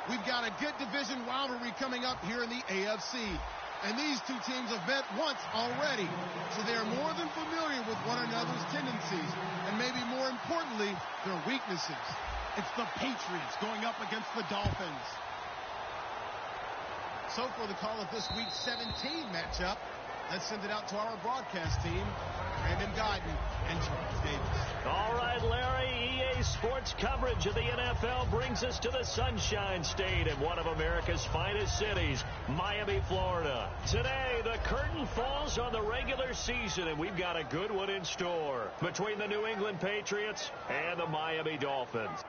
We've got a good division rivalry coming up here in the AFC. And these two teams have met once already, so they are more than familiar with one another's tendencies, and maybe more importantly, their weaknesses. It's the Patriots going up against the Dolphins. So for the call of this week's 17 matchup, let's send it out to our broadcast team, Brandon Guyton and Charles Davis. All right, Larry, EA Sports coverage of the NFL brings us to the Sunshine State in one of America's finest cities, Miami, Florida. Today, the curtain falls on the regular season, and we've got a good one in store between the New England Patriots and the Miami Dolphins.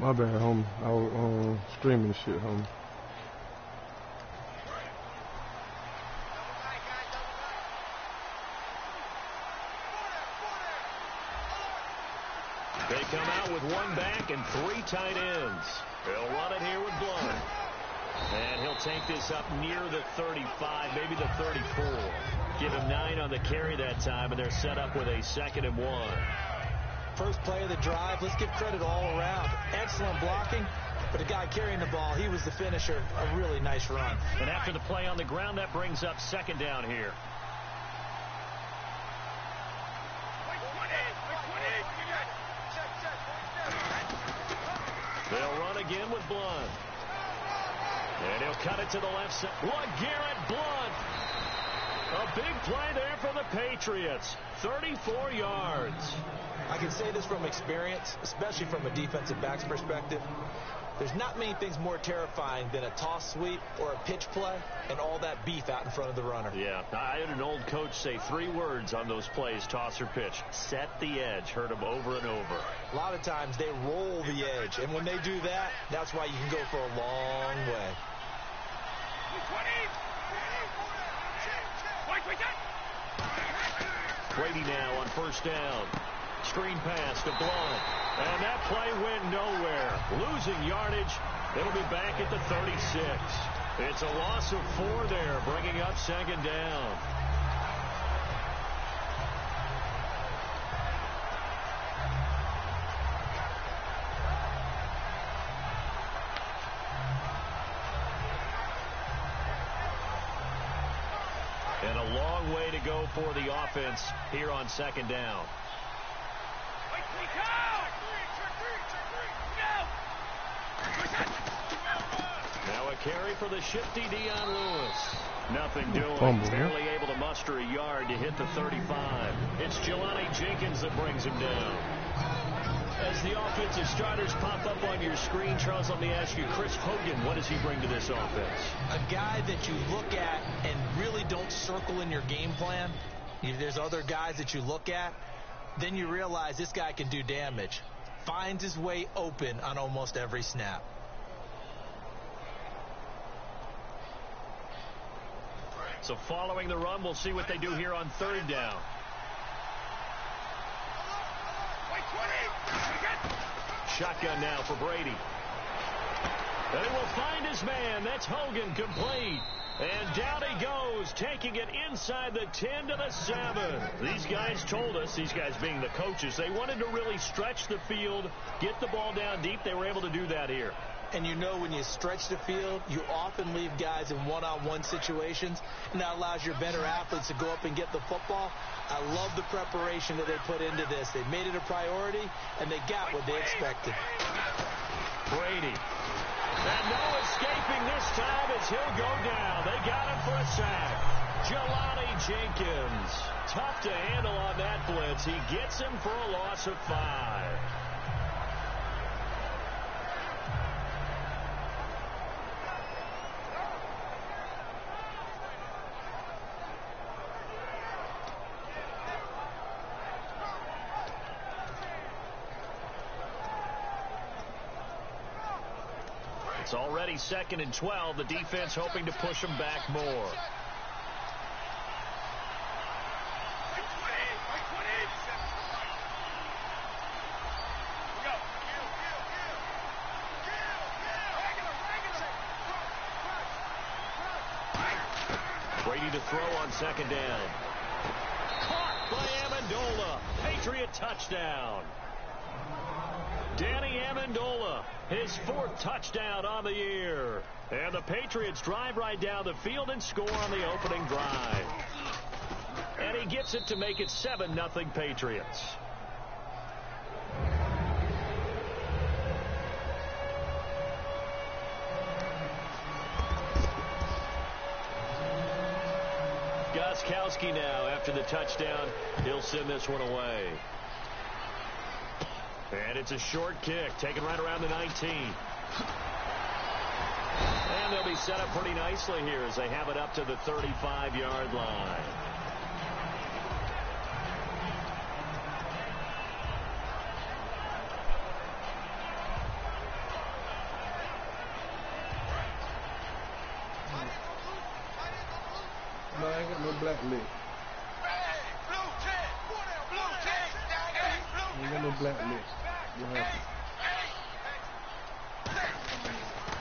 My bad, homie. I was streaming shit, homie. They come out with one back and three tight ends. They'll run it here with Blunt. And he'll take this up near the 35, maybe the 34. Give him 9 on the carry that time, and they're set up with a 2nd and 1. First play of the drive, let's give credit all around. Excellent blocking, but the guy carrying the ball, he was the finisher. A really nice run. And after the play on the ground, that brings up 2nd down here. They'll run again with Blunt. And he'll cut it to the left side. LeGarrette Blunt. A big play there for the Patriots. 34 yards. I can say this from experience, especially from a defensive back's perspective. There's not many things more terrifying than a toss sweep or a pitch play and all that beef out in front of the runner. Yeah, I had an old coach say 3 words on those plays, toss or pitch. Set the edge. Heard them over and over. A lot of times they roll the edge, and when they do that, that's why you can go for a long way. Brady now on 1st down. Screen pass to Blunt. And that play went nowhere. Losing yardage. It'll be back at the 36. It's a loss of 4 there, bringing up 2nd down. And a long way to go for the offense here on 2nd down. Now a carry for the shifty Dion Lewis. Nothing doing. Barely able to muster a yard to hit the 35. It's Jelani Jenkins that brings him down. As the offensive starters pop up on your screen, Charles, let me ask you, Chris Hogan, what does he bring to this offense? A guy that you look at and really don't circle in your game plan. If there's other guys that you look at, then you realize this guy can do damage. Finds his way open on almost every snap. So following the run, we'll see what they do here on 3rd down. Shotgun now for Brady. And he will find his man. That's Hogan, complete. And down he goes, taking it inside the 10 to the 7. These guys told us, these guys being the coaches, they wanted to really stretch the field, get the ball down deep. They were able to do that here. And you know when you stretch the field, you often leave guys in one-on-one situations, and that allows your better athletes to go up and get the football. I love the preparation that they put into this. They made it a priority, and they got what they expected. Brady. And no escaping this time as he'll go down. They got him for a sack. Jelani Jenkins. Tough to handle on that blitz. He gets him for a loss of 5. It's already 2nd and 12. The defense hoping to push them back more. Brady to throw on 2nd down. Caught by Amendola. Patriot touchdown. Danny Amendola, his 4th touchdown on the year. And the Patriots drive right down the field and score on the opening drive. And he gets it to make it 7-0 Patriots. Gostkowski now after the touchdown. He'll send this one away. And it's a short kick taken right around the 19. And they'll be set up pretty nicely here as they have it up to the 35-yard line. No, I ain't got no black leg. I ain't got no black leg. What happened?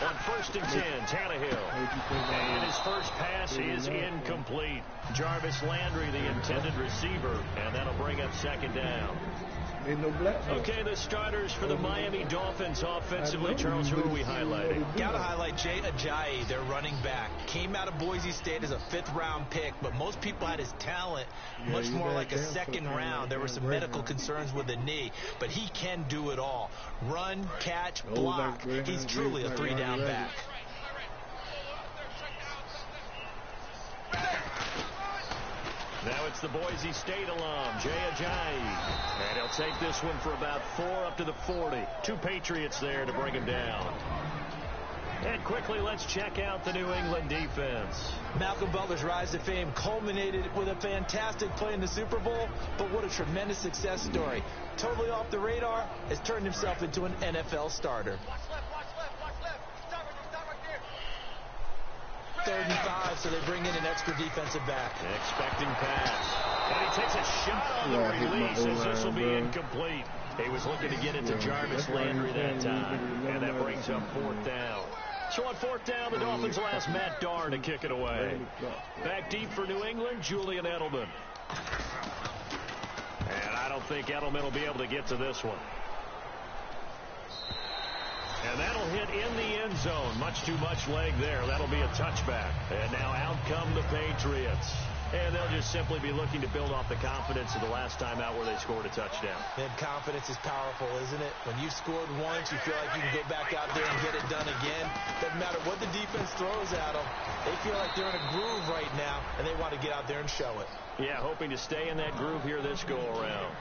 On 1st and 10, Tannehill. And his first pass is incomplete. Jarvis Landry, the intended receiver, and that'll bring up 2nd down. Ain't no black leg. Okay, the starters for the Miami Dolphins offensively. Charles, who are we highlighting? Got to highlight Jay Ajayi, their running back. Came out of Boise State as a 5th-round pick, but most people had his talent much more like a 2nd round. There were some medical concerns with the knee, but he can do it all. Run, catch, block. He's truly a 3-down back. Now it's the Boise State alum, Jay Ajayi. And he'll take this one for about 4 up to the 40. 2 Patriots there to bring him down. And quickly, let's check out the New England defense. Malcolm Butler's rise to fame culminated with a fantastic play in the Super Bowl, but what a tremendous success story. Totally off the radar, has turned himself into an NFL starter. 3rd and 5, so they bring in an extra defensive back. Expecting pass. And he takes a shot on the release as this will be incomplete. He was looking to get it to Jarvis Landry that time. And that brings up 4th down. So on 4th down, the Dolphins will ask Matt Darr to kick it away. Back deep for New England, Julian Edelman. And I don't think Edelman will be able to get to this one. And that'll hit in the end zone. Much too much leg there. That'll be a touchback. And now out come the Patriots. And they'll just simply be looking to build off the confidence of the last time out where they scored a touchdown. And confidence is powerful, isn't it? When you've scored once, you feel like you can go back out there and get it done again. Doesn't matter what the defense throws at them. They feel like they're in a groove right now, and they want to get out there and show it. Yeah, hoping to stay in that groove here this go-around.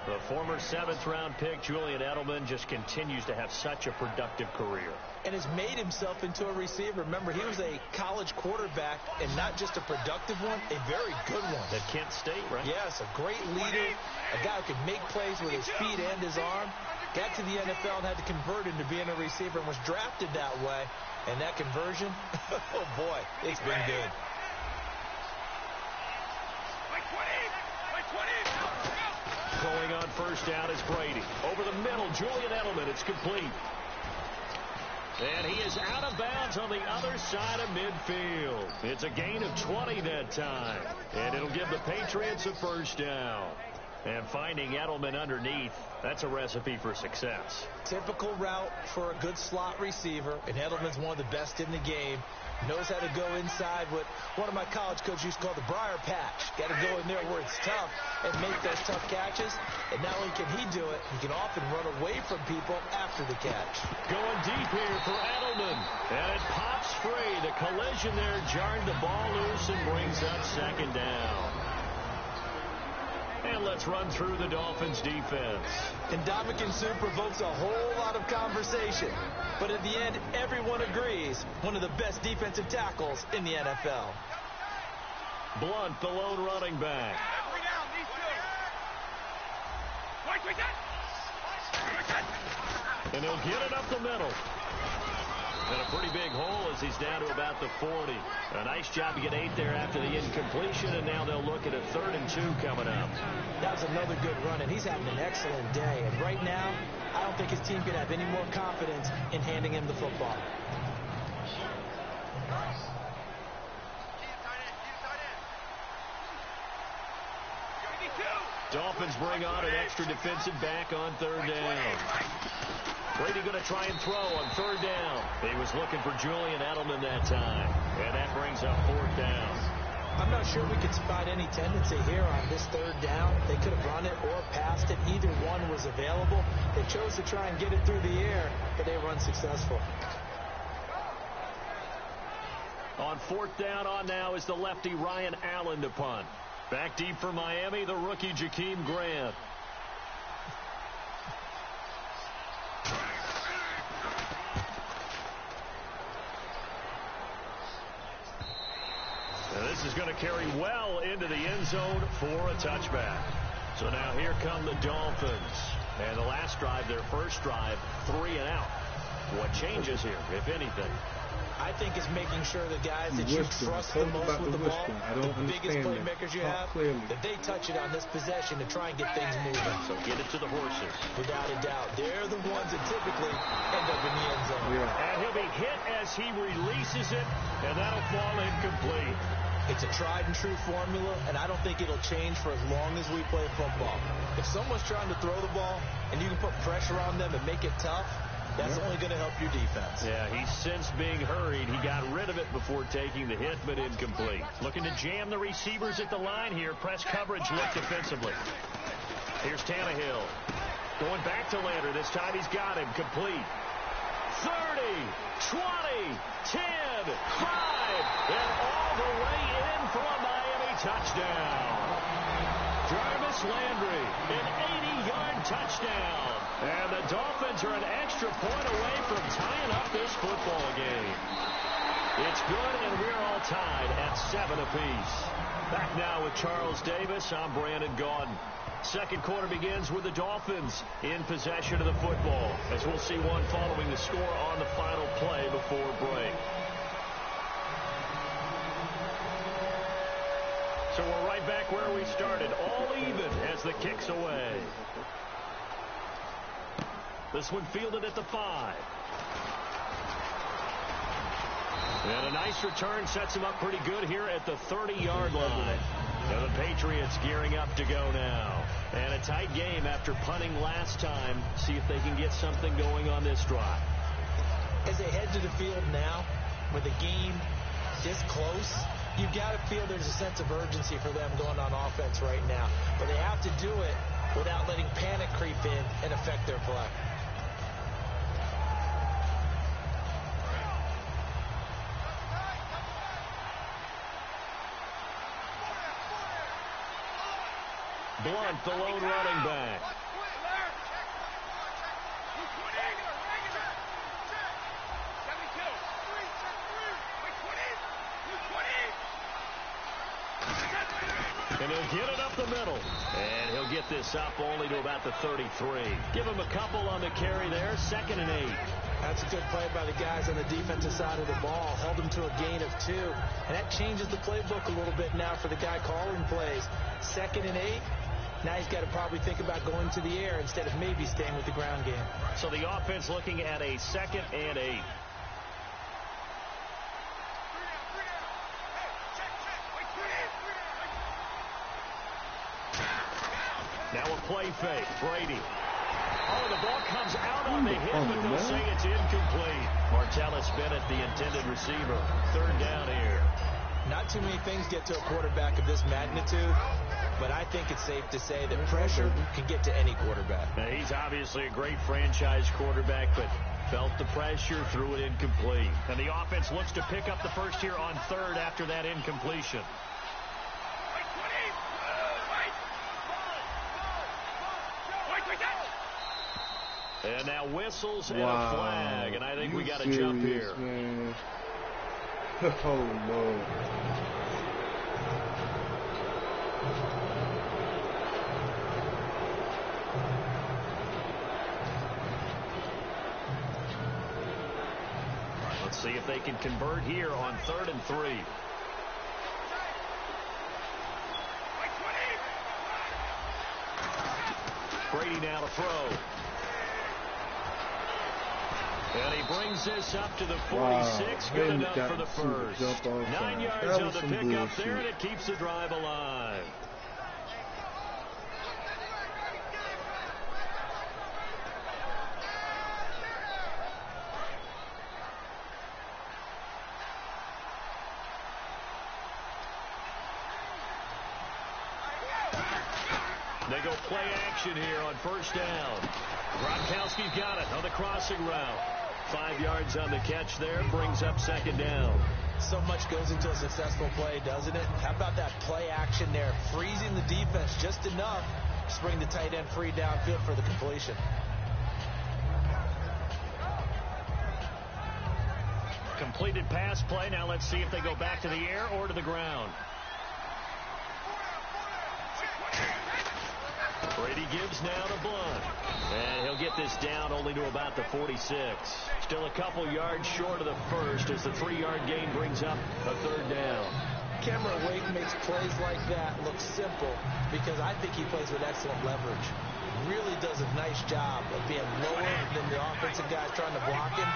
The former 7th-round pick, Julian Edelman, just continues to have such a productive career. And has made himself into a receiver. Remember, he was a college quarterback, and not just a productive one, a very good one. At Kent State, right? Yes, a great leader, a guy who could make plays with his feet and his arm. Got to the NFL and had to convert into being a receiver and was drafted that way. And that conversion, oh boy, it's been good. Going on 1st down is Brady. Over the middle, Julian Edelman. It's complete. And he is out of bounds on the other side of midfield. It's a gain of 20 that time. And it'll give the Patriots a 1st down. And finding Edelman underneath, that's a recipe for success. Typical route for a good slot receiver. And Edelman's one of the best in the game. Knows how to go inside what one of my college coaches used to call the briar patch. Got to go in there where it's tough and make those tough catches. And not only can he do it, he can often run away from people after the catch. Going deep here for Edelman. And it pops free. The collision there jarred the ball loose and brings up 2nd down. And let's run through the Dolphins' defense. And Ndamukong Suh provokes a whole lot of conversation. But at the end, everyone agrees, one of the best defensive tackles in the NFL. Blunt, the lone running back. And he'll get it up the middle. And a pretty big hole as he's down to about the 40. A nice job to get 8 there after the incompletion, and now they'll look at a 3rd and 2 coming up. That was another good run, and he's having an excellent day. And right now, I don't think his team can have any more confidence in handing him the football. Dolphins bring on an extra defensive back on 3rd down. Brady going to try and throw on 3rd down. He was looking for Julian Edelman that time, and that brings up 4th down. I'm not sure we could spot any tendency here on this 3rd down. They could have run it or passed it. Either one was available. They chose to try and get it through the air, but they were unsuccessful. On 4th down on now is the lefty Ryan Allen to punt. Back deep for Miami, the rookie Jakeem Grant. Now this is going to carry well into the end zone for a touchback. So now here come the Dolphins. And the last drive, their first drive, 3 and out. What changes here, if anything? I think it's making sure the guys that you trust the most with the ball, the biggest playmakers you have, that they touch it on this possession to try and get things moving. So get it to the horses. Without a doubt. They're the ones that typically end up in the end zone. Yeah. And he'll be hit as he releases it, and that'll fall incomplete. It's a tried and true formula, and I don't think it'll change for as long as we play football. If someone's trying to throw the ball and you can put pressure on them and make it tough, that's only going to help your defense. Yeah, he's since being hurried. He got rid of it before taking the hit, but incomplete. Looking to jam the receivers at the line here. Press coverage look defensively. Here's Tannehill. Going back to Lander. This time he's got him. Complete. 30, 20, 10, 5, and all the way in for a Miami touchdown. Jarvis Landry, an 80-yard touchdown. And the Dolphins are an extra point away from tying up this football game. It's good, and we're all tied at 7 apiece. Back now with Charles Davis. I'm Brandon Gaudin. Second quarter begins with the Dolphins in possession of the football, as we'll see one following the score on the final play before break. So we're right back where we started, all even as the kick's away. This one fielded at the 5. And a nice return sets him up pretty good here at the 30-yard line. Now the Patriots gearing up to go now. And a tight game after punting last time. See if they can get something going on this drive. As they head to the field now, with the game this close, you've got to feel there's a sense of urgency for them going on offense right now. But they have to do it without letting panic creep in and affect their play. Blunt, the lone running back. And he'll get it up the middle. And he'll get this up only to about the 33. Give him a couple on the carry there. 2nd and 8. That's a good play by the guys on the defensive side of the ball. Held them to a gain of 2. And that changes the playbook a little bit now for the guy calling plays. 2nd and 8. Now he's got to probably think about going to the air instead of maybe staying with the ground game. So the offense looking at a 2nd and 8. Now a play fake. Brady. Oh, the ball comes out on the hit, but they'll say it's incomplete. Martellus Bennett, the intended receiver. 3rd down here. Not too many things get to a quarterback of this magnitude, but I think it's safe to say that pressure can get to any quarterback. Now, he's obviously a great franchise quarterback, but felt the pressure, threw it incomplete. And the offense looks to pick up the first here on 3rd after that incompletion. And now whistles and a flag, and I think we got to jump here. Man. Oh, no. Let's see if they can convert here on 3rd and 3. Brady now to throw. And he brings this up to the 46. Wow. Good enough for the first. 9 yards on the pickup there, and it keeps the drive alive. They go play action here on 1st down. Gronkowski's got it on the crossing route. 5 yards on the catch there, brings up 2nd down. So much goes into a successful play, doesn't it? How about that play action there? Freezing the defense just enough to bring the tight end free downfield for the completion. Completed pass play. Now let's see if they go back to the air or to the ground. Brady gives now to Blunt. And he'll get this down only to about the 46. Still a couple yards short of the first as the 3-yard gain brings up a 3rd down. Cameron Wake makes plays like that look simple because I think he plays with excellent leverage. Really does a nice job of being lower than the offensive guys trying to block him,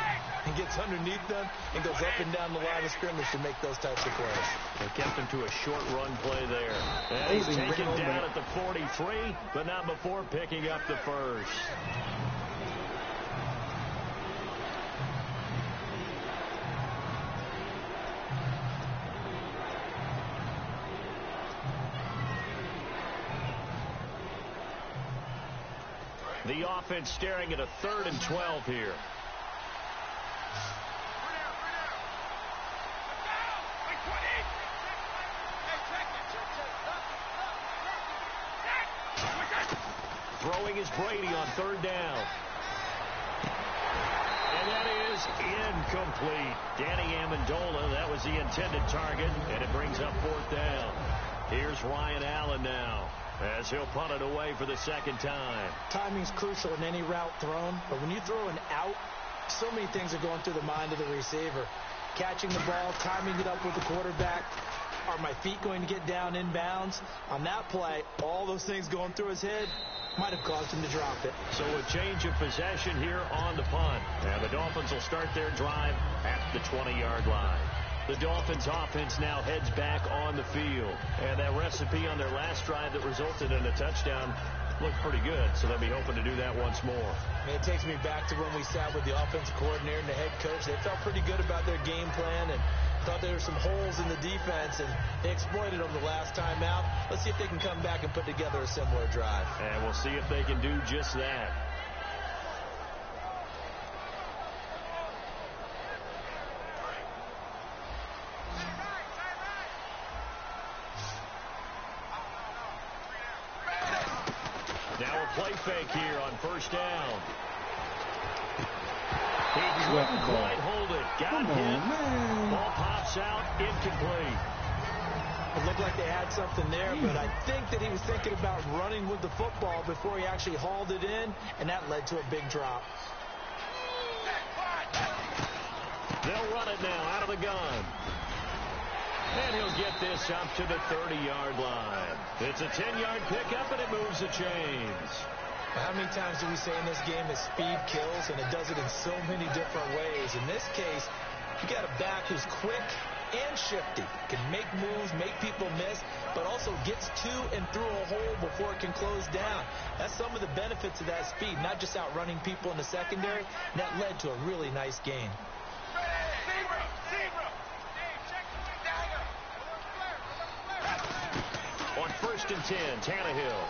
and gets underneath them and goes up and down the line of scrimmage to make those types of plays. They kept him to a short run play there. And he's taken down at the 43, but not before picking up the first. The offense staring at a 3rd and 12 here. Throwing is Brady on 3rd down. And that is incomplete. Danny Amendola, that was the intended target, and it brings up 4th down. Here's Ryan Allen now, as he'll punt it away for the 2nd time. Timing's crucial in any route thrown, but when you throw an out, so many things are going through the mind of the receiver. Catching the ball, timing it up with the quarterback. Are my feet going to get down inbounds? On that play, all those things going through his head might have caused him to drop it. So a change of possession here on the punt. And the Dolphins will start their drive at the 20-yard line. The Dolphins offense now heads back on the field. And that recipe on their last drive that resulted in a touchdown looked pretty good, so they'll be hoping to do that once more. It takes me back to when we sat with the offensive coordinator and the head coach. They felt pretty good about their game plan and thought there were some holes in the defense, and they exploited them the last time out. Let's see if they can come back and put together a similar drive. And we'll see if they can do just that. Now a play fake here on 1st down. He couldn't quite hold it. Got hit. Ball pops out. Incomplete. It looked like they had something there, but I think that he was thinking about running with the football before he actually hauled it in, and that led to a big drop. They'll run it now out of the gun. And he'll get this up to the 30-yard line. It's a 10-yard pickup, and it moves the chains. How many times do we say in this game that speed kills, and it does it in so many different ways? In this case, you got a back who's quick and shifty, can make moves, make people miss, but also gets to and through a hole before it can close down. That's some of the benefits of that speed, not just outrunning people in the secondary. And that led to a really nice gain. On 1st and 10, Tannehill.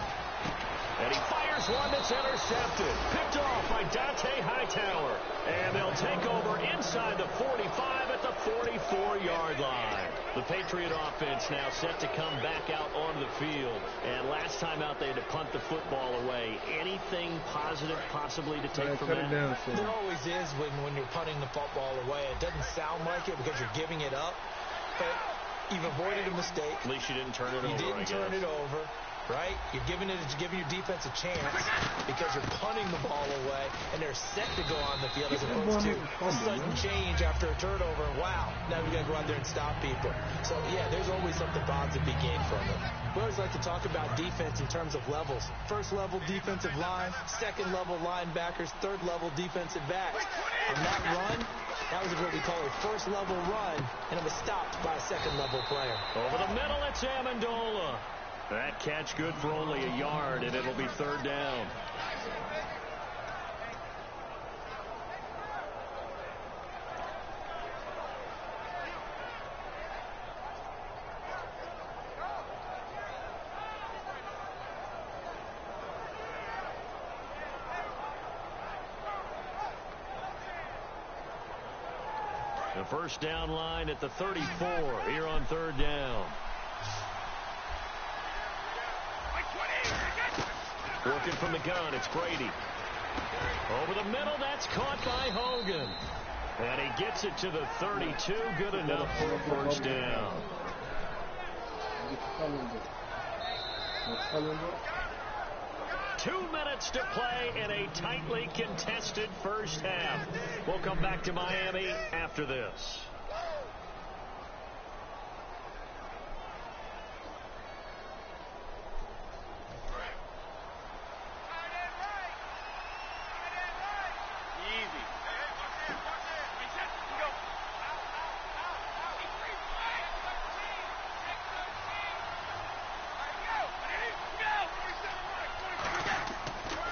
And he fires one that's intercepted. Picked off by Dante Hightower. And they'll take over inside the 45 at the 44-yard line. The Patriot offense now set to come back out onto the field. And last time out, they had to punt the football away. Anything positive possibly to take from that? There always is when you're punting the football away. It doesn't sound like it because you're giving it up. But you've avoided a mistake. At least you didn't turn it over, You didn't turn it over. right? You're giving your defense a chance because you're punting the ball away, and they're set to go on the field as opposed to a sudden change after a turnover. Wow, now we got to go out there and stop people. So, yeah, there's always something positive to be gained from it. We always like to talk about defense in terms of levels. First level defensive line, second level linebackers, third level defensive backs. On that run, that was what we call a first level run, and it was stopped by a second level player. Over the middle, it's Amendola. That catch good for only a yard, and it'll be third down. The first down line at the 34 here on third down. Working from the gun, it's Brady. Over the middle, that's caught by Hogan. And he gets it to the 32. Good enough for a first down. 2 minutes to play in a tightly contested first half. We'll come back to Miami after this.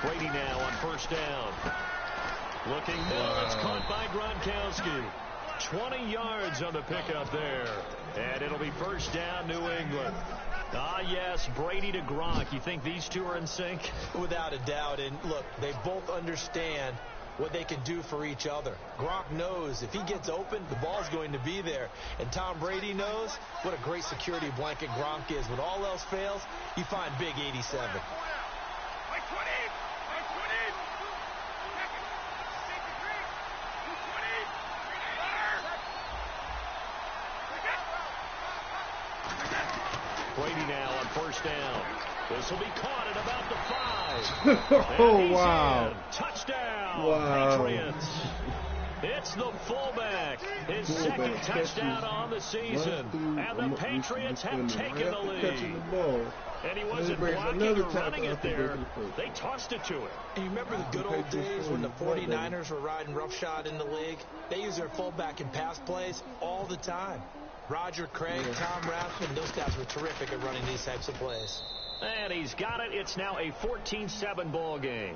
Brady now on first down. Looking middle, it's caught by Gronkowski. 20 yards on the pickup there. And it'll be first down, New England. Ah, yes, Brady to Gronk. You think these two are in sync? Without a doubt. And look, they both understand what they can do for each other. Gronk knows if he gets open, the ball's going to be there. And Tom Brady knows what a great security blanket Gronk is. When all else fails, you find big 87. Brady now on first down. This will be caught at about the 5. Oh, wow. In. Touchdown, wow. Patriots. It's the fullback. His second touchdown on the season. And the Patriots have taken the lead. And he wasn't blocking or running it there. They tossed it to him. And you remember the good old days when the 49ers were riding roughshod in the league? They used their fullback in pass plays all the time. Roger Craig, Tom Rathman, those guys were terrific at running these types of plays. And he's got it. It's now a 14-7 ball game.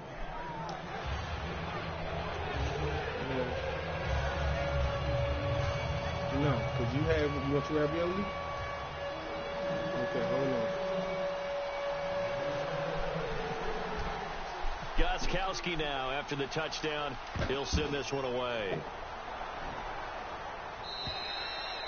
No, because you want your ravioli? Okay, hold on. Gostkowski now after the touchdown. He'll send this one away.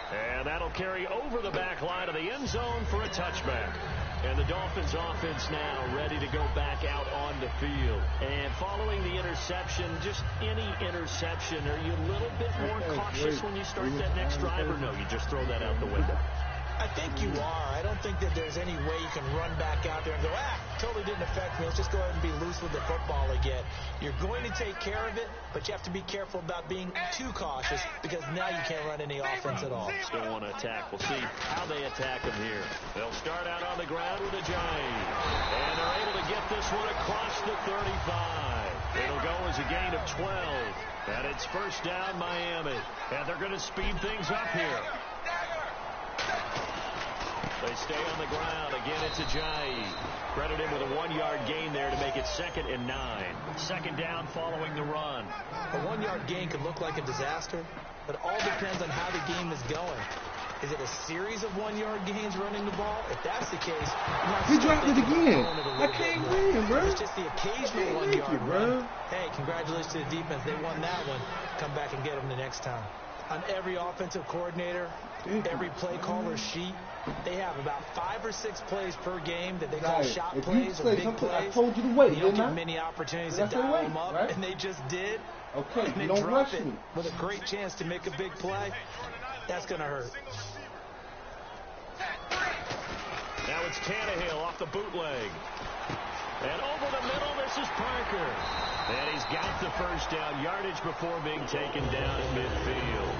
And that'll carry over the back line of the end zone for a touchback. And the Dolphins offense now ready to go back out on the field. And following the interception, just any interception, are you a little bit more cautious when you start that next drive, or no, you just throw that out the window? I think you are. I don't think that there's any way you can run back out there and go, totally didn't affect me. Let's just go ahead and be loose with the football again. You're going to take care of it, but you have to be careful about being too cautious because now you can't run any offense at all. Still want to attack. We'll see how they attack him here. They'll start out on the ground with a giant. And they're able to get this one across the 35. It'll go as a gain of 12. And it's first down, Miami. And they're going to speed things up here. They stay on the ground. Again, it's Ajayi. Credit him with a 1-yard gain there to make it 2nd and 9. Second down following the run. A 1-yard gain could look like a disaster, but it all depends on how the game is going. Is it a series of 1-yard gains running the ball? If that's the case, he dropped it again. I can't win, bro. It's just the occasional 1-yard run. Hey, congratulations to the defense. They won that one. Come back and get them the next time. On every offensive coordinator, every play caller sheet, they have about 5 or 6 plays per game that they call shot plays or big plays. I told you to wait, you don't get many opportunities to dial them up, right? And they just did. Okay, and you they don't drop rush it me. with a great chance to make a big play. That's going to hurt. Now it's Tannehill off the bootleg. And over the middle, this is Parker. And he's got the first down yardage before being taken down at midfield.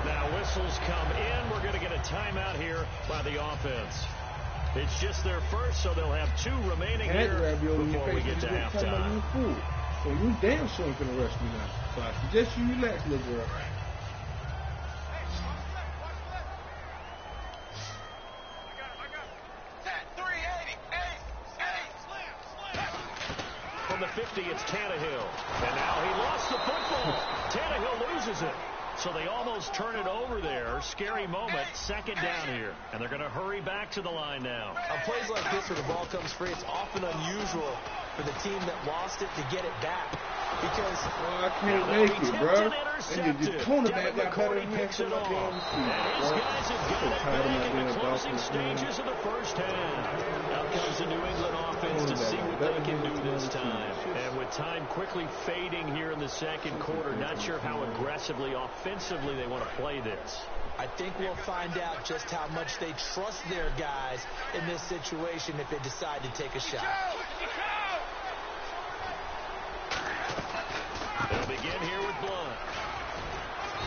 Now whistles come in. We're going to get a timeout here by the offense. It's just their first, so they'll have 2 remaining here before we get to halftime. So you damn sure ain't gonna rush me now. So I suggest you relax, little girl. From the 50, it's Tannehill. And now he lost the football. Tannehill loses it. So they almost turn it over there. Scary moment. Second down here. And they're going to hurry back to the line now. On plays like this where the ball comes free, it's often unusual for the team that lost it to get it back. Because I can't make it, bro. And your cornerback got better than me. And his guys have got it back in the closing stages of the first half. Out comes the New England offense to see what they can do this time. And with time quickly fading here in the second quarter, not sure how aggressively, offensively they want to play this. I think we'll find out just how much they trust their guys in this situation if they decide to take a shot. They'll begin here with Blunt.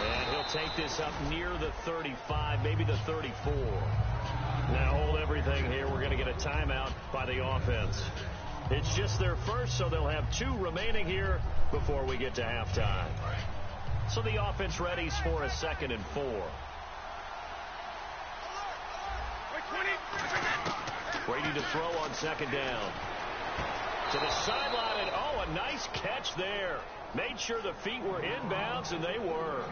And he'll take this up near the 35, maybe the 34. Now hold everything here. We're going to get a timeout by the offense. It's just their first, so they'll have 2 remaining here before we get to halftime. So the offense readies for a 2nd and 4. Brady to throw on 2nd down. To the sideline, and oh, a nice catch there. Made sure the feet were inbounds, and they were.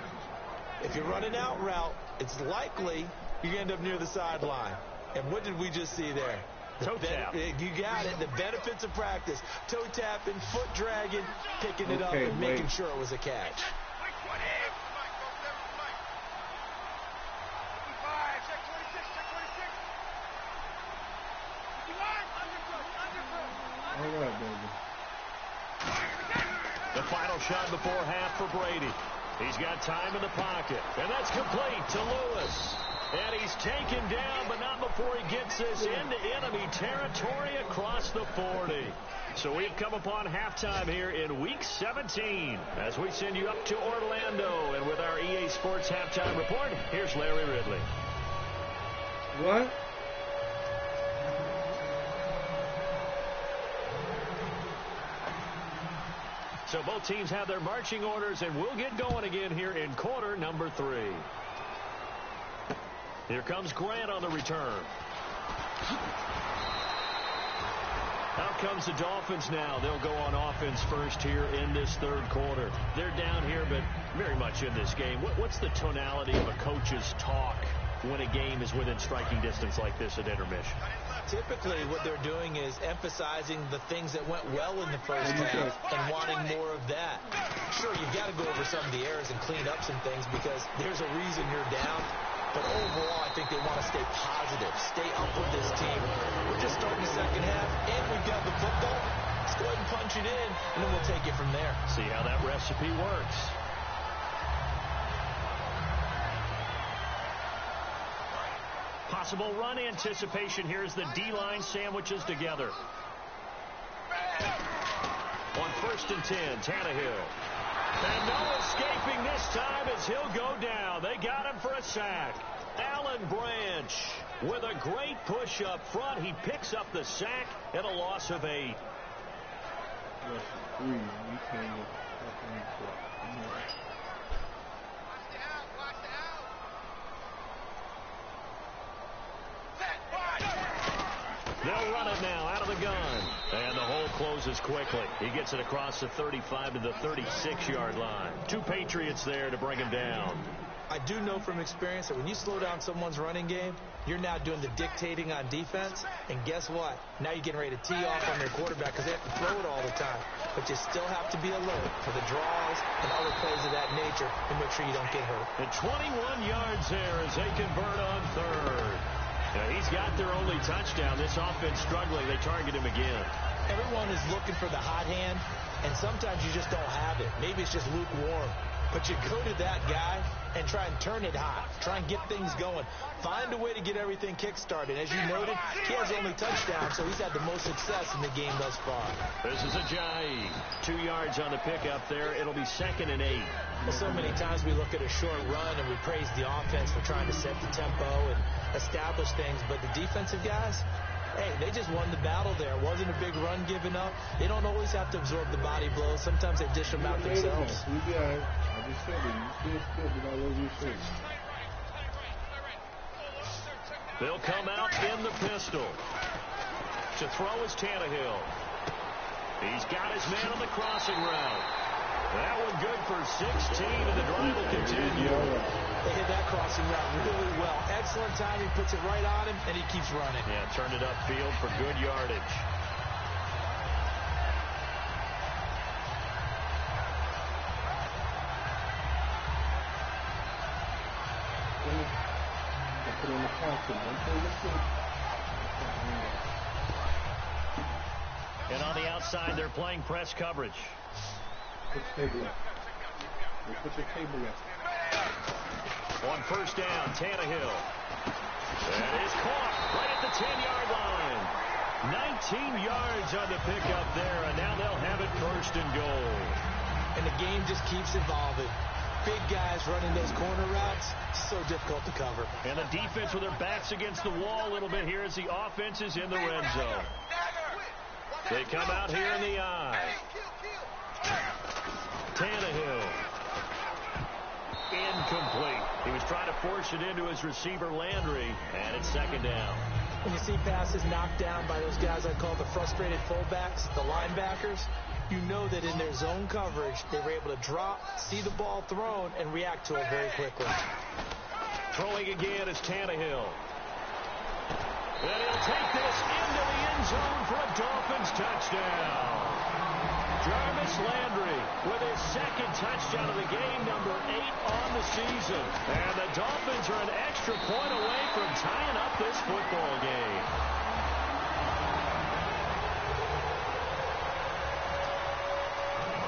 If you run an out route, it's likely you end up near the sideline. And what did we just see there? Toe tap. You got it. The benefits of practice. Toe tapping, foot dragging, picking it up, and making sure it was a catch. All right, baby. The final shot before half for Brady. He's got time in the pocket. And that's complete to Lewis. And he's taken down, but not before he gets this into enemy territory across the 40. So we've come upon halftime here in Week 17 as we send you up to Orlando. And with our EA Sports Halftime Report, here's Larry Ridley. What? So both teams have their marching orders, and we'll get going again here in quarter number 3. Here comes Grant on the return. Out comes the Dolphins now. They'll go on offense first here in this third quarter. They're down here, but very much in this game. What's the tonality of a coach's talk when a game is within striking distance like this at intermission? Typically, what they're doing is emphasizing the things that went well in the first half and wanting more of that. Sure, you've got to go over some of the errors and clean up some things because there's a reason you're down. But overall, I think they want to stay positive, stay up with this team. We're just starting the second half, and we've got the football. Let's go ahead and punch it in, and then we'll take it from there. See how that recipe works. Possible run anticipation here as the D-line sandwiches together. On 1st and 10, Tannehill. And no escaping this time as he'll go down. They got him for a sack. Alan Branch with a great push up front. He picks up the sack and a loss of 8. They'll run it now out of the gun. And the hole closes quickly. He gets it across the 35 to the 36-yard line. 2 Patriots there to bring him down. I do know from experience that when you slow down someone's running game, you're now doing the dictating on defense. And guess what? Now you're getting ready to tee off on their quarterback because they have to throw it all the time. But you still have to be alert for the draws and other plays of that nature and make sure you don't get hurt. And 21 yards there as they convert on 3rd. Now he's got their only touchdown. This offense struggling. They target him again. Everyone is looking for the hot hand, and sometimes you just don't have it. Maybe it's just lukewarm. But you go to that guy and try and turn it hot. Try and get things going. Find a way to get everything kick-started. As you noted, he has only touchdowns, so he's had the most success in the game thus far. This is Ajayi. 2 yards on the pickup there. It'll be 2nd and 8. Well, so many times we look at a short run and we praise the offense for trying to set the tempo and establish things. But the defensive guys, hey, they just won the battle there. It wasn't a big run given up. They don't always have to absorb the body blows. Sometimes they dish them out themselves. You'll be all right. I just said it. You still spilled it all over your face. They'll come out in the pistol. To throw is Tannehill. He's got his man on the crossing route. That one good for 16, and the drive will continue. They hit that crossing route really well. Excellent timing, puts it right on him, and he keeps running. Yeah, turned it upfield for good yardage. Put on the console. And on the outside, they're playing press coverage. Put the table up. Put your table up. On first down, Tannehill. That is caught right at the 10-yard line. 19 yards on the pickup there, and now they'll have it 1st and goal. And the game just keeps evolving. Big guys running those corner routes, so difficult to cover. And the defense with their backs against the wall a little bit here as the offense is in the red zone. They come out here in the eye. Tannehill. Incomplete. He was trying to force it into his receiver, Landry, and it's 2nd down. When you see passes knocked down by those guys I call the frustrated fullbacks, the linebackers, you know that in their zone coverage, they were able to drop, see the ball thrown, and react to it very quickly. Throwing again is Tannehill. And he'll take this into the end zone for a Dolphins touchdown. Jarvis Landry with his 2nd touchdown of the game, number 8 on the season. And the Dolphins are an extra point away from tying up this football game.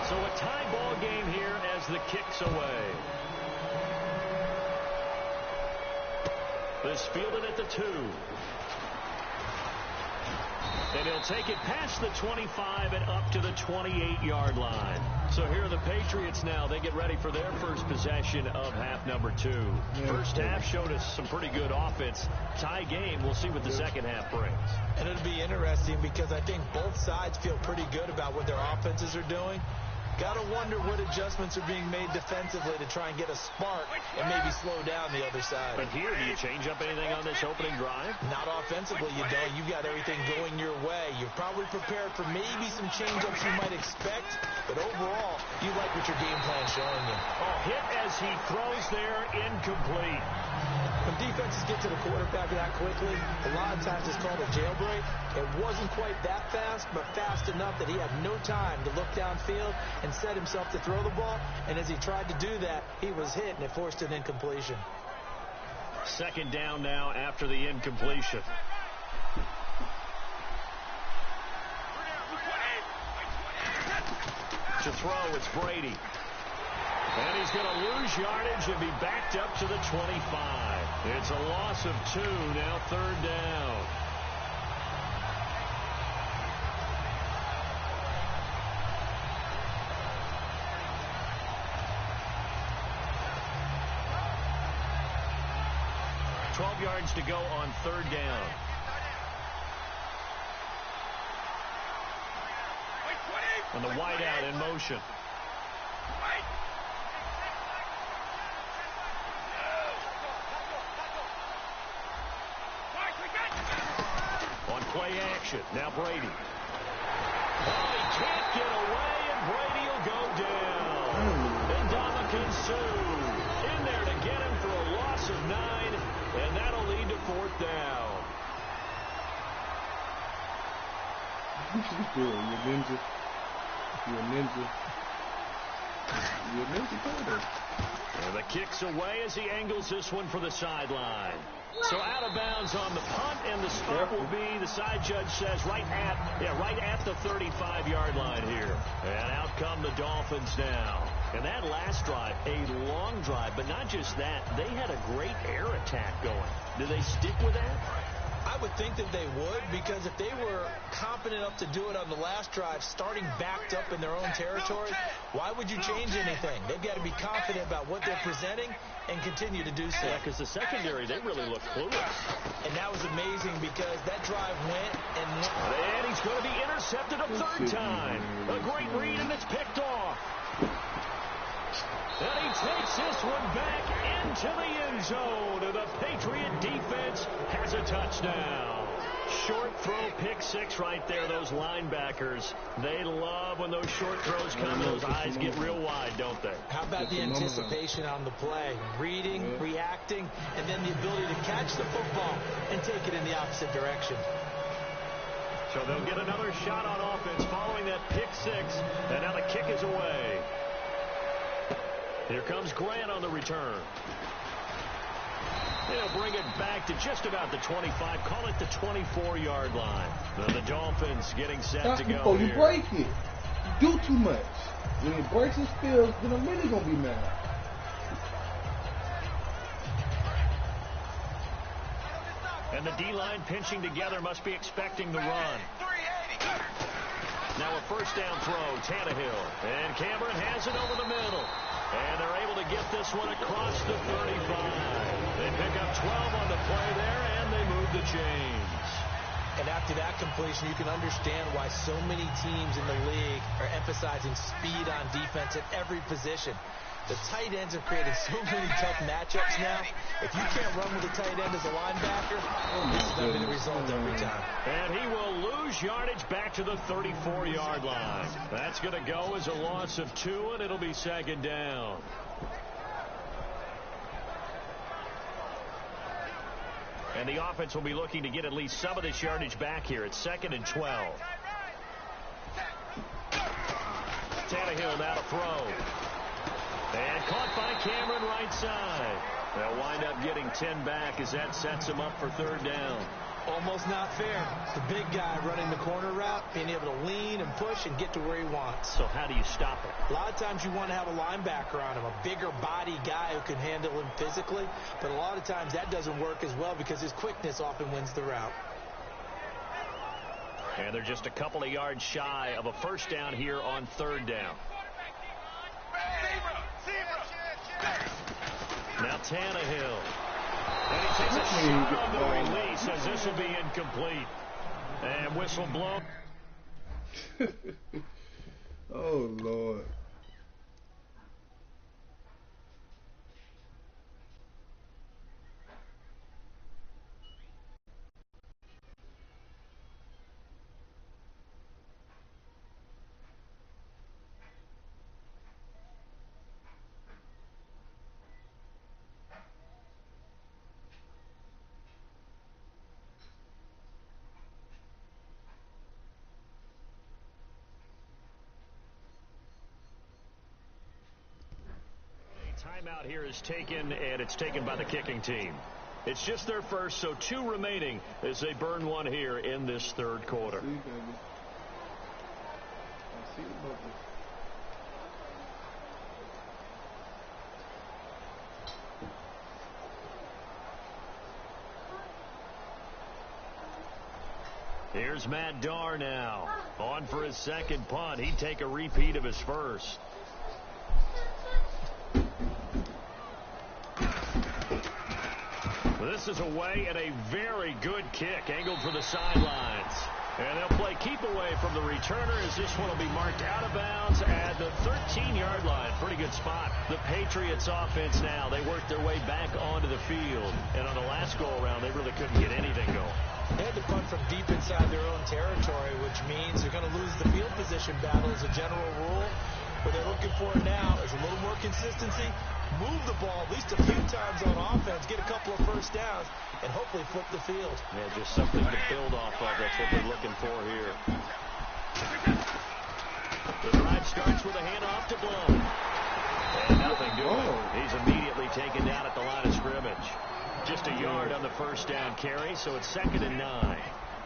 So a tie ball game here as the kick's away. This fielded at the 2. And he'll take it past the 25 and up to the 28-yard line. So here are the Patriots now. They get ready for their first possession of half number 2. First half showed us some pretty good offense. Tie game. We'll see what the second half brings. And it'll be interesting because I think both sides feel pretty good about what their offenses are doing. Got to wonder what adjustments are being made defensively to try and get a spark and maybe slow down the other side. But here, do you change up anything on this opening drive? Not offensively, you don't. You've got everything going your way. You're probably prepared for maybe some change-ups you might expect, but overall, you like what your game plan's showing you. Oh, hit as he throws there, incomplete. When defenses get to the quarterback that quickly, a lot of times it's called a jailbreak. It wasn't quite that fast, but fast enough that he had no time to look downfield and set himself to throw the ball. And as he tried to do that, he was hit, and it forced an incompletion. 2nd down now after the incompletion. To throw, it's Brady. And he's going to lose yardage and be backed up to the 25. It's a loss of 2, now 3rd down. Yards to go on 3rd down. And the wideout in motion. On play action, now Brady. Oh, he can't get away, and Brady will go down. And Dominican Sue in there to get him for a loss of 9. And that'll lead to 4th down. You're a ninja. You're a ninja. You're a ninja. And the kick's away as he angles this one for the sideline. So out of bounds on the punt, and the spot will be, the side judge says, right at the 35-yard line here. And out come the Dolphins now. And that last drive, a long drive, but not just that, they had a great air attack going. Do they stick with that? I would think that they would, because if they were confident enough to do it on the last drive, starting backed up in their own territory, why would you change anything? They've got to be confident about what they're presenting and continue to do so. Yeah, because the secondary, they really look clueless. And that was amazing because that drive went and he's going to be intercepted a third time. A great read, and it's picked off. And he takes this one back into the end zone. And the Patriot defense has a touchdown. Short throw, pick six right there. Those linebackers, they love when those short throws come. Those eyes get real wide, don't they? How about the anticipation on the play? Reading, reacting, and then the ability to catch the football and take it in the opposite direction. So they'll get another shot on offense following that pick six. And now the kick is away. Here comes Grant on the return. They'll bring it back to just about the 25. Call it the 24-yard line. The Dolphins getting set to go here. You break it. You do too much. When it breaks and spills, then I'm really going to be mad. And the D-line pinching together, must be expecting the run. Now a first down throw, Tannehill. And Cameron has it over the middle. And they're able to get this one across the 35. They pick up 12 on the play there, and they move the chains. And after that completion, you can understand why so many teams in the league are emphasizing speed on defense at every position. The tight ends have created so many tough matchups now. If you can't run with a tight end as a linebacker, this is going to be the result every time. And he will lose yardage back to the 34-yard line. That's going to go as a loss of 2, and it'll be second down. And the offense will be looking to get at least some of this yardage back here. It's 2nd and 12. Tannehill now to throw. And caught by Cameron right side. They'll wind up getting 10 back as that sets him up for third down. Almost not fair. The big guy running the corner route, being able to lean and push and get to where he wants. So how do you stop it? A lot of times you want to have a linebacker on him, a bigger body guy who can handle him physically. But a lot of times that doesn't work as well because his quickness often wins the route. And they're just a couple of yards shy of a first down here on third down. Now Tannehill. And he takes a shot on the release as this will be incomplete. And whistle blown. Oh, Lord. Timeout here is taken, and it's taken by the kicking team. It's just their first, so 2 remaining as they burn one here in this third quarter. Here's Matt Darr now. On for his second punt. He'd take a repeat of his first. This is away and a very good kick angled for the sidelines. And they'll play keep away from the returner as this one will be marked out of bounds at the 13-yard line. Pretty good spot. The Patriots offense now, they worked their way back onto the field. And on the last go-around, they really couldn't get anything going. They had to punt from deep inside their own territory, which means they're going to lose the field position battle as a general rule. What they're looking for now is a little more consistency, move the ball at least a few times on offense, get a couple of first downs, and hopefully flip the field. Yeah, just something to build off of. That's what they're looking for here. The drive starts with a handoff to Blow. And nothing doing. He's immediately taken down at the line of scrimmage. Just a yard on the the first down carry, so it's 2nd and 9.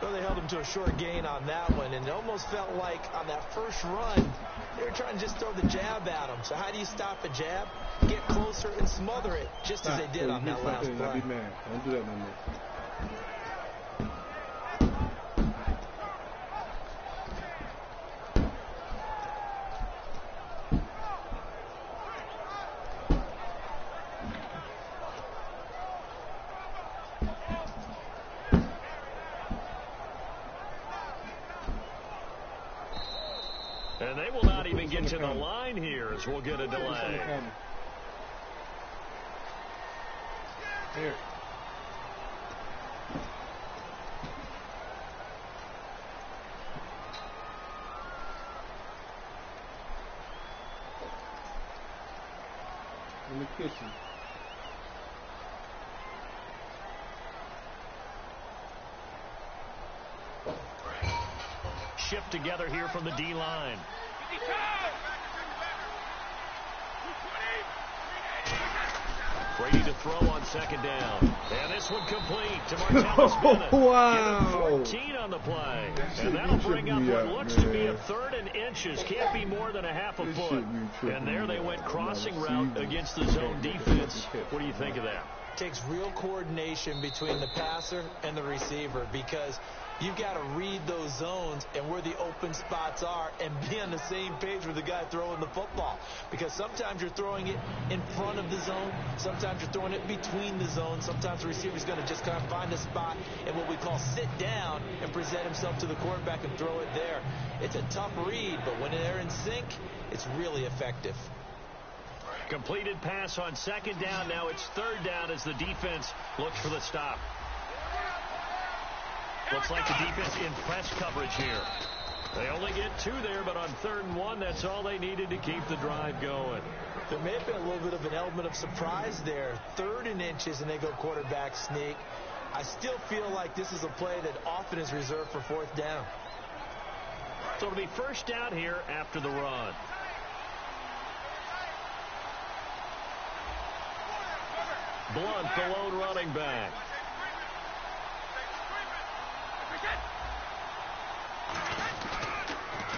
Well, they held him to a short gain on that one, and it almost felt like on that first run, they were trying to just throw the jab at him. So how do you stop a jab? Get closer and smother it, just as they did on that last play. I'll be mad. Don't do that no more. And they will not even get to the line here as we'll get a delay. Here. In the kitchen. Shift together here from the D-line. Brady to throw on 2nd down. And this one complete to Martellus Bennett. Wow. 14 on the play. And that'll bring up what looks to be a 3rd and inches. Can't be more than a half a foot. And there they went crossing route against the zone defense. What do you think of that? Takes real coordination between the passer and the receiver, because you've got to read those zones and where the open spots are and be on the same page with the guy throwing the football. Because sometimes you're throwing it in front of the zone. Sometimes you're throwing it between the zones. Sometimes the receiver's going to just kind of find a spot and what we call sit down and present himself to the quarterback and throw it there. It's a tough read, but when they're in sync, it's really effective. Completed pass on 2nd down. Now it's 3rd down as the defense looks for the stop. Looks like the defense in press coverage here. They only get 2 there, but on 3rd and 1, that's all they needed to keep the drive going. There may have been a little bit of an element of surprise there. 3rd and inches, and they go quarterback sneak. I still feel like this is a play that often is reserved for 4th down. So it'll be 1st down here after the run. Blunt, the lone running back.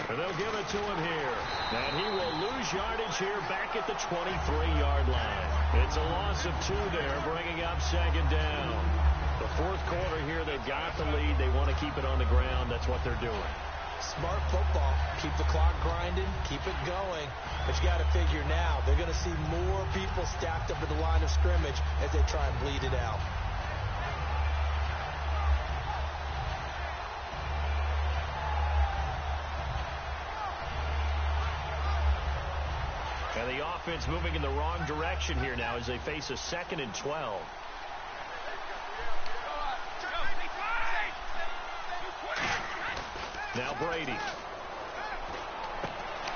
And they'll give it to him here. And he will lose yardage here back at the 23-yard line. It's a loss of 2 there, bringing up 2nd down. The 4th quarter here, they've got the lead. They want to keep it on the ground. That's what they're doing. Smart football. Keep the clock grinding. Keep it going. But you got to figure now, they're going to see more people stacked up at the line of scrimmage as they try and bleed it out. And the offense moving in the wrong direction here now as they face a 2nd and 12. Now Brady.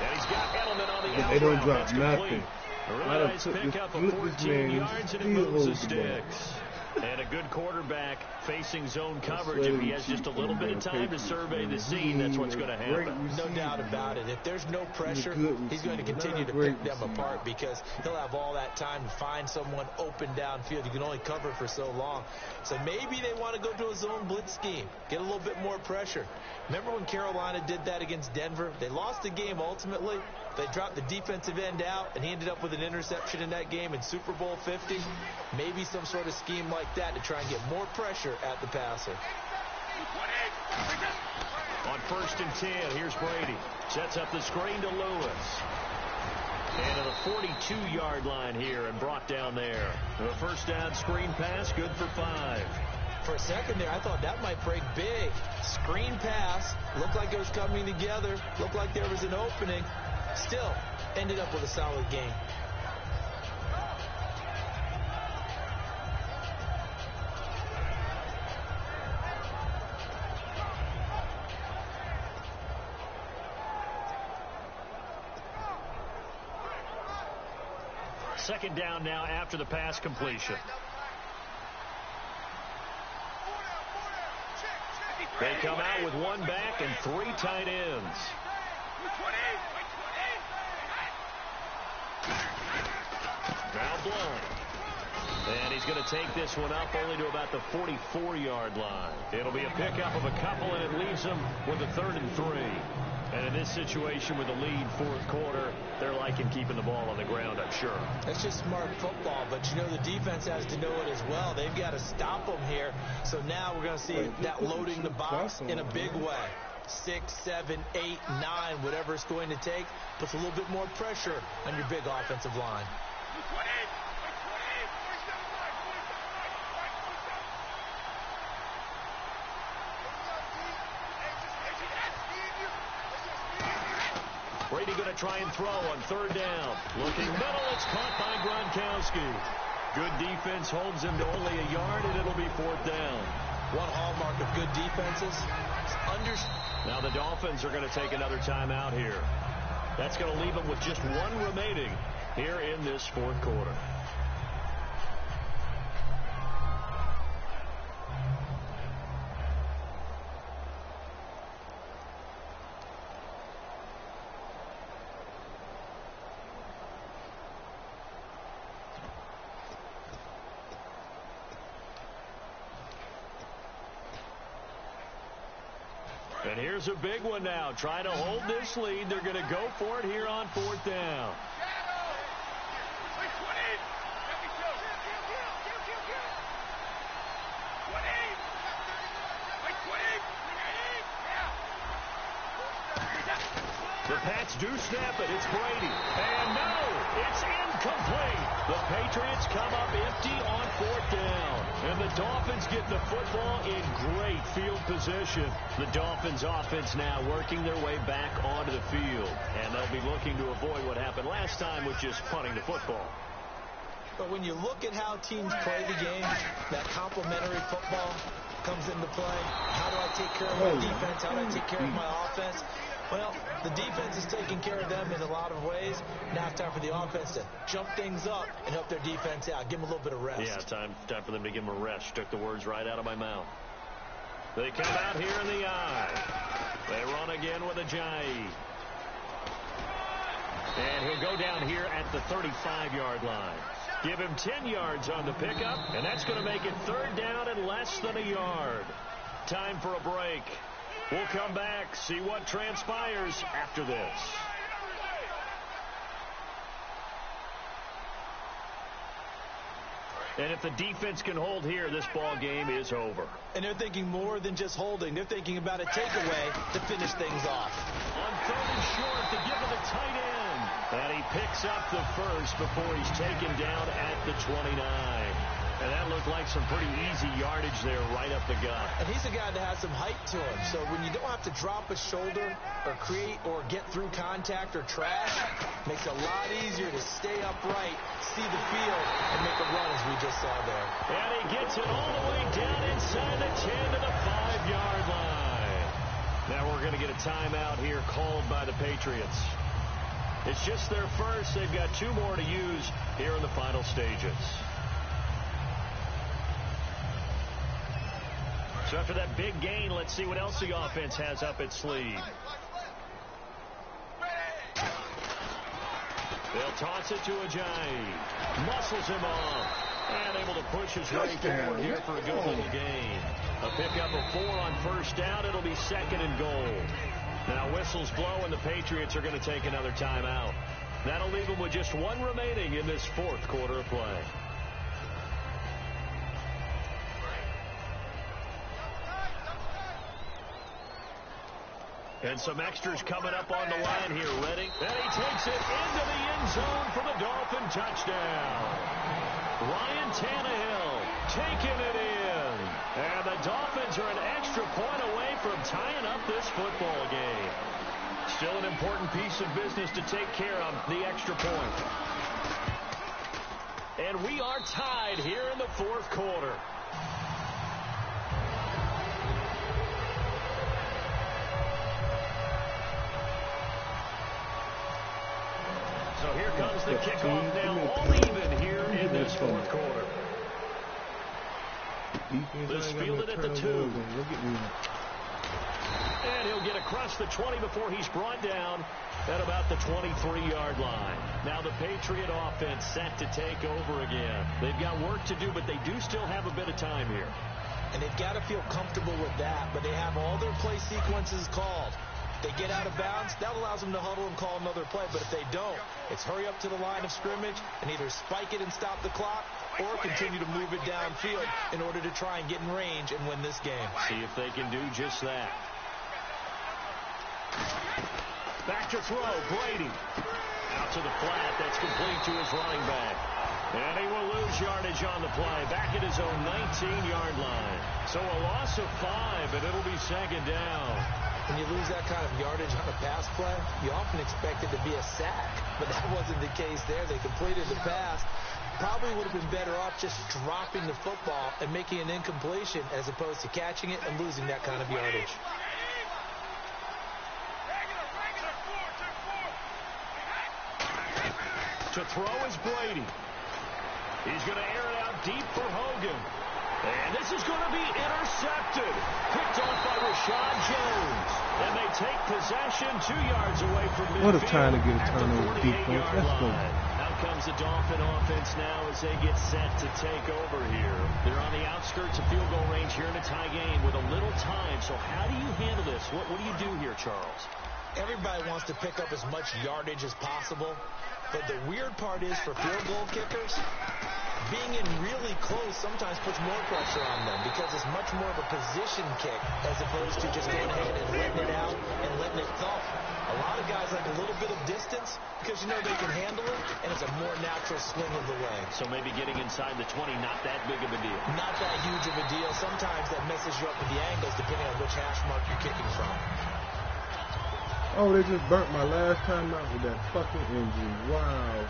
And he's got Edelman on the out. They don't route. drop That's nothing. A really nice pickup of 14 yards, and it moves the sticks. And a good quarterback facing zone coverage. If he has just a little bit of time to survey the scene, that's what's going to happen. No doubt about it. If there's no pressure, he's going to continue to pick them apart because he'll have all that time to find someone open downfield. You can only cover for so long. So maybe they want to go to a zone blitz scheme, get a little bit more pressure. Remember when Carolina did that against Denver? They lost the game ultimately. They dropped the defensive end out, and he ended up with an interception in that game in Super Bowl 50. Maybe some sort of scheme like that to try and get more pressure at the passer. On 1st and 10, here's Brady. Sets up the screen to Lewis. And to the 42-yard line here and brought down there. The 1st down screen pass, good for 5. For a second there, I thought that might break big. Screen pass, looked like it was coming together, looked like there was an opening. Still, ended up with a solid game. Second down now after the pass completion. They come out with 1 back and 3 tight ends. Now Blunt. And he's going to take this one up only to about the 44-yard line. It'll be a pickup of a couple, and it leaves them with a 3rd and 3. And in this situation with a lead, fourth quarter, they're liking keeping the ball on the ground, I'm sure. That's just smart football, but you know the defense has to know it as well. They've got to stop them here. So now we're going to see that loading the box in a big way. 6, 7, 8, 9, whatever it's going to take, puts a little bit more pressure on your big offensive line. Brady going to try and throw on 3rd down. Looking middle, it's caught by Gronkowski. Good defense holds him to only a yard, and it'll be 4th down. One hallmark of good defenses is Now the Dolphins are going to take another timeout here. That's going to leave them with just one remaining here in this fourth quarter. And here's a big one now. Trying to hold this lead. They're going to go for it here on 4th down. The Pats do snap it. It's Brady. And no, it's incomplete. The Patriots come up empty on 4th down. And the Dolphins get the football in great field position. The Dolphins offense now working their way back onto the field. And they'll be looking to avoid what happened last time with just punting the football. But when you look at how teams play the game, that complementary football comes into play. How do I take care of my defense? How do I take care of my offense? Well, the defense is taking care of them in a lot of ways. Now it's time for the offense to jump things up and help their defense out. Give them a little bit of rest. Yeah, time for them to give them a rest. Took the words right out of my mouth. They come out here in the eye. They run again with Ajayi. And he'll go down here at the 35-yard line. Give him 10 yards on the pickup, and that's going to make it 3rd down and less than a yard. Time for a break. We'll come back, see what transpires after this. And if the defense can hold here, this ball game is over. And they're thinking more than just holding. They're thinking about a takeaway to finish things off. On 3rd and short to give to the tight end. And he picks up the first before he's taken down at the 29. And that looked like some pretty easy yardage there right up the gut. And he's a guy that has some height to him. So when you don't have to drop a shoulder or create or get through contact or trash, makes it a lot easier to stay upright, see the field, and make a run as we just saw there. And he gets it all the way down inside the 10 to the 5-yard line. Now we're going to get a timeout here called by the Patriots. It's just their first. They've got 2 more to use here in the final stages. So after that big gain, let's see what else the offense has up its sleeve. They'll toss it to Ajayi. Muscles him off. And able to push his way forward here for a good little gain. A pickup of 4 on 1st down. It'll be 2nd and goal. Now whistles blow, and the Patriots are going to take another timeout. That'll leave them with just 1 remaining in this 4th quarter of play. And some extras coming up on the line here. Ready? And he takes it into the end zone for the Dolphin touchdown. Ryan Tannehill taking it in. And the Dolphins are an extra point away from tying up this football game. Still an important piece of business to take care of, the extra point. And we are tied here in the 4th quarter. So here comes the kickoff now, all even here in this 4th quarter. This fielded at the 2. And he'll get across the 20 before he's brought down at about the 23-yard line. Now the Patriot offense set to take over again. They've got work to do, but they do still have a bit of time here. And they've got to feel comfortable with that, but they have all their play sequences called. They get out of bounds, that allows them to huddle and call another play. But if they don't, it's hurry up to the line of scrimmage and either spike it and stop the clock or continue to move it downfield in order to try and get in range and win this game. See if they can do just that. Back to throw, Brady. Out to the flat, that's complete to his running back. And he will lose yardage on the play, back at his own 19-yard line. So a loss of 5, and it'll be second down. When you lose that kind of yardage on a pass play, you often expect it to be a sack. But that wasn't the case there. They completed the pass. Probably would have been better off just dropping the football and making an incompletion as opposed to catching it and losing that kind of yardage. To throw is Brady. He's going to air it out deep for Hogan. And this is going to be intercepted. Picked off by Rashad Jones. And they take possession 2 yards away from midfield. What a time to get a turnover defense. Let's go. Out comes the Dolphin offense now as they get set to take over here. They're on the outskirts of field goal range here in a tie game with a little time. So how do you handle this? What do you do here, Charles? Everybody wants to pick up as much yardage as possible. But the weird part is for field goal kickers, being in really close sometimes puts more pressure on them because it's much more of a position kick as opposed to just going ahead and letting it out and letting it thump. A lot of guys like a little bit of distance because you know they can handle it, and it's a more natural swing of the leg. So maybe getting inside the 20, not that big of a deal. Not that huge of a deal. Sometimes that messes you up with the angles depending on which hash mark you're kicking from. Oh, they just burnt my last time out with that fucking injury. Wow.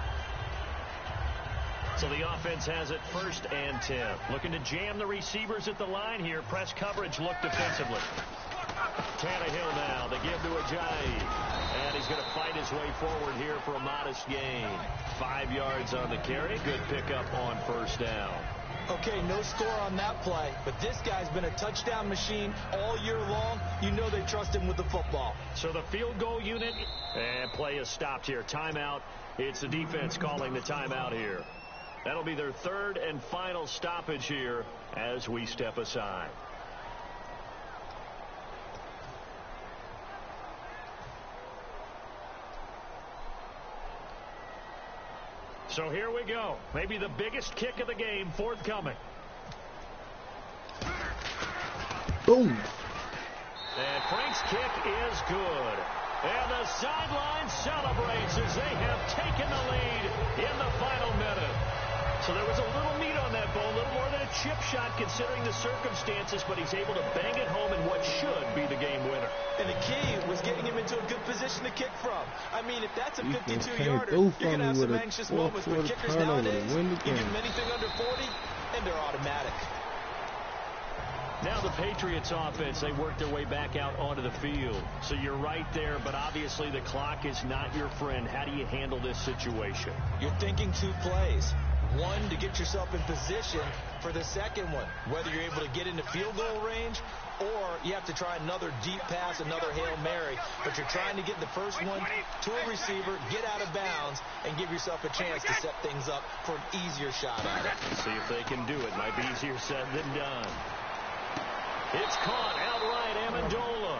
So the offense has it 1st and 10. Looking to jam the receivers at the line here. Press coverage look defensively. Tannehill now. They give to Ajayi. And he's going to fight his way forward here for a modest gain. 5 yards on the carry. Good pickup on 1st down. Okay, no score on that play, but this guy's been a touchdown machine all year long. You know they trust him with the football. So the field goal unit, and play is stopped here. Timeout. It's the defense calling the timeout here. That'll be their 3rd and final stoppage here as we step aside. So here we go. Maybe the biggest kick of the game forthcoming. Boom. And Frank's kick is good. And the sideline celebrates as they have taken the lead in the final minute. So there was a little meat on that ball, a little more than a chip shot considering the circumstances, but he's able to bang it home in what should be the game winner. And the key was getting him into a good position to kick from. I mean, if that's a 52-yarder, you're going to have some anxious moments. But kickers nowadays, you give them anything under 40, and they're automatic. Now the Patriots offense, they work their way back out onto the field. So you're right there, but obviously the clock is not your friend. How do you handle this situation? You're thinking 2 plays. One, to get yourself in position for the second one, whether you're able to get into field goal range or you have to try another deep pass, another Hail Mary. But you're trying to get the first one to a receiver, get out of bounds, and give yourself a chance to set things up for an easier shot at it. See if they can do it. Might be easier said than done. It's caught outright, Amendola.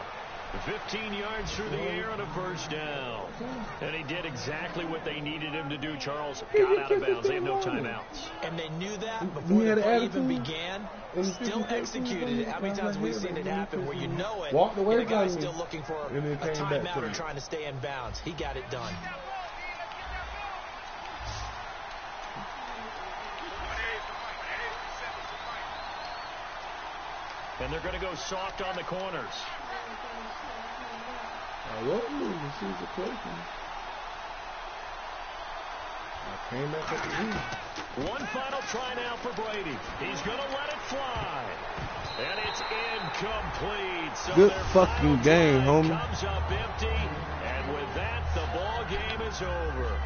15 yards through the air on a 1st down. And he did exactly what they needed him to do, Charles. Got out of bounds. They have no timeouts. And they knew that before the play even began. Still executed it. How many times have we seen it happen where you know it, and the guy's still looking for a timeout or trying to stay in bounds. He got it done. And they're going to go soft on the corners. I won't move and see the question. I came back at the end. One final try now for Brady. He's going to let it fly. And it's incomplete. So good fucking game, homie. Comes up empty. And with that, the ball game is over.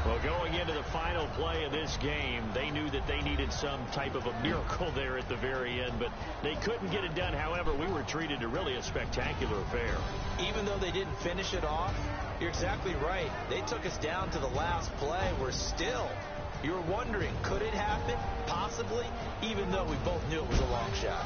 Well, going into the final play of this game, they knew that they needed some type of a miracle there at the very end, but they couldn't get it done. However, we were treated to really a spectacular affair. Even though they didn't finish it off, you're exactly right. They took us down to the last play. We're still, you were wondering, could it happen? Possibly, even though we both knew it was a long shot.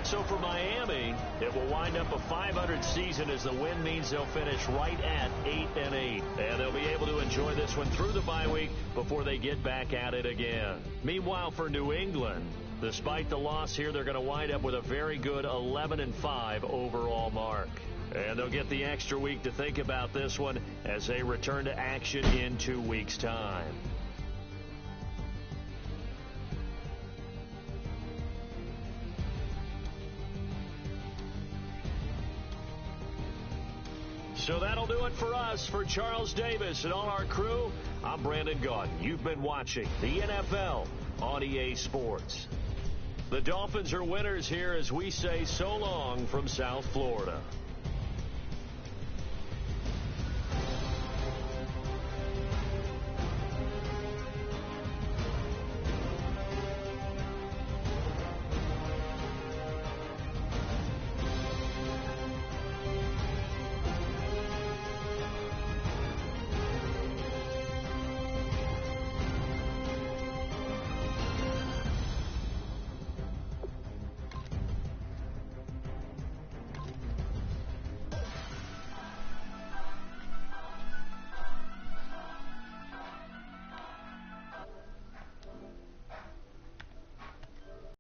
So for Miami, it will wind up a .500 season as the win means they'll finish right at 8-8. And they'll be able to enjoy this one through the bye week before they get back at it again. Meanwhile, for New England, despite the loss here, they're going to wind up with a very good 11-5 overall mark. And they'll get the extra week to think about this one as they return to action in 2 weeks' time. So that'll do it for us. For Charles Davis and all our crew, I'm Brandon Gaudin. You've been watching the NFL on EA Sports. The Dolphins are winners here as we say so long from South Florida.